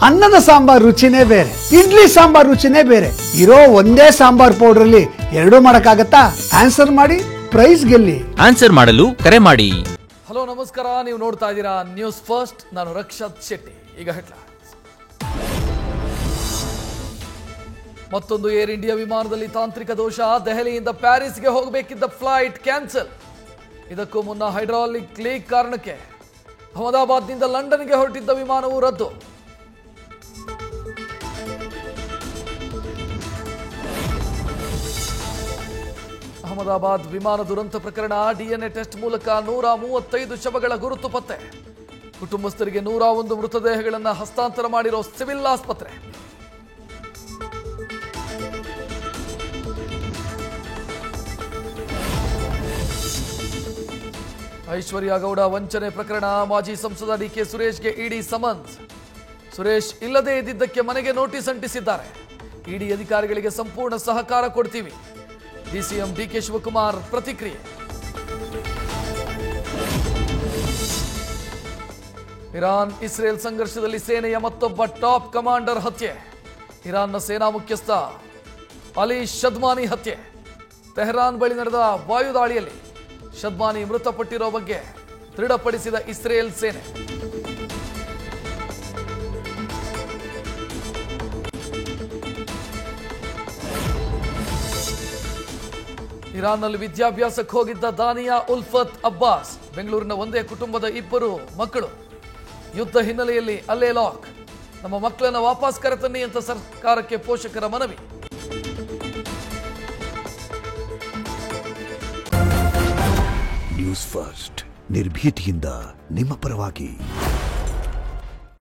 ಅನ್ನದ ಸಾಂಬಾರ್ ರುಚಿನೇ ಬೇರೆ, ಇಡ್ಲಿ ಸಾಂಬಾರ್ ರುಚಿನೇ ಬೇರೆ. ಇರೋ ಒಂದೇ ಸಾಂಬಾರ್ ಪೌಡರ್ ಅಲ್ಲಿ ಎರಡೂ ಮಾಡಕ್ಕಾಗತ್ತಾ? ಆನ್ಸರ್ ಮಾಡಿ, ಪ್ರೈಸ್ ಗೆಲ್ಲಿ. ಆನ್ಸರ್ ಮಾಡಲು ಕರೆ ಮಾಡಿ. ಹಲೋ ನಮಸ್ಕಾರ, ನೀವು ನೋಡ್ತಾ ಇದ್ದೀರಾ ನ್ಯೂಸ್ ಫಸ್ಟ್. ನಾನು ರಕ್ಷತ್ ಶೆಟ್ಟಿ. ಈಗ ಹೆಡ್ಲೈನ್ಸ್. ಮತ್ತೊಂದು ಏರ್ ಇಂಡಿಯಾ ವಿಮಾನದಲ್ಲಿ ತಾಂತ್ರಿಕ ದೋಷ. ದೆಹಲಿಯಿಂದ ಪ್ಯಾರಿಸ್ಗೆ ಹೋಗಬೇಕಿದ್ದ ಫ್ಲೈಟ್ ಕ್ಯಾನ್ಸಲ್. ಇದಕ್ಕೂ ಮುನ್ನ ಹೈಡ್ರಾಲಿಕ್ ಲೀಕ್ ಕಾರಣಕ್ಕೆ ಅಹಮದಾಬಾದ್ನಿಂದ ಲಂಡನ್ಗೆ ಹೊರಟಿದ್ದ ವಿಮಾನವು ರದ್ದು. ಅಹಮದಾಬಾದ್ ವಿಮಾನ ದುರಂತ ಪ್ರಕರಣ. ಡಿಎನ್ಎ ಟೆಸ್ಟ್ ಮೂಲಕ 135 ಶವಗಳ ಗುರುತು ಪತ್ತೆ. ಕುಟುಂಬಸ್ಥರಿಗೆ 101 ಮೃತದೇಹಗಳನ್ನು ಹಸ್ತಾಂತರ ಮಾಡಿರೋ ಸಿವಿಲ್ ಆಸ್ಪತ್ರೆ. ಐಶ್ವರ್ಯ ಗೌಡ ವಂಚನೆ ಪ್ರಕರಣ. ಮಾಜಿ ಸಂಸದ ಡಿಕೆ ಸುರೇಶ್ಗೆ ಇಡಿ ಸಮನ್ಸ್. ಸುರೇಶ್ ಇಲ್ಲದೇ ಇದ್ದಿದ್ದಕ್ಕೆ ಮನೆಗೆ ನೋಟಿಸ್ ಅಂಟಿಸಿದ್ದಾರೆ. ಇಡಿ ಅಧಿಕಾರಿಗಳಿಗೆ ಸಂಪೂರ್ಣ ಸಹಕಾರ ಕೊಡ್ತೀವಿ. ಡಿಸಿಎಂ ಡಿಕೆ ಶಿವಕುಮಾರ್ ಪ್ರತಿಕ್ರಿಯೆ. ಇರಾನ್ ಇಸ್ರೇಲ್ ಸಂಘರ್ಷದಲ್ಲಿ ಸೇನೆಯ ಮತ್ತೊಬ್ಬ ಟಾಪ್ ಕಮಾಂಡರ್ ಹತ್ಯೆ. ಇರಾನ್ನ ಸೇನಾ ಮುಖ್ಯಸ್ಥ ಅಲಿ ಶದ್ಮಾನಿ ಹತ್ಯೆ. ತೆಹರಾನ್ ಬಳಿ ನಡೆದ ವಾಯುದಾಳಿಯಲ್ಲಿ ಶದ್ಮಾನಿ ಮೃತಪಟ್ಟಿರೋ ಬಗ್ಗೆ ದೃಢಪಡಿಸಿದ ಇಸ್ರೇಲ್ ಸೇನೆ. ಇರಾನ್ನಲ್ಲಿ ವಿದ್ಯಾಭ್ಯಾಸಕ್ಕೆ ಹೋಗಿದ್ದ ದಾನಿಯಾ ಉಲ್ಫತ್ ಅಬ್ಬಾಸ್. ಬೆಂಗಳೂರಿನ ಒಂದೇ ಕುಟುಂಬದ 2 ಮಕ್ಕಳು. ಯುದ್ಧ ಹಿನ್ನೆಲೆಯಲ್ಲಿ ಅಲ್ಲೇ ಲಾಕ್. ನಮ್ಮ ಮಕ್ಕಳನ್ನ ವಾಪಸ್ ಕರೆತನ್ನಿ ಅಂತ ಸರ್ಕಾರಕ್ಕೆ ಪೋಷಕರ ಮನವಿ. ನ್ಯೂಸ್ ಫಸ್ಟ್, ನಿರ್ಭೀತಿಯಿಂದ ನಿಮ್ಮ ಪರವಾಗಿ.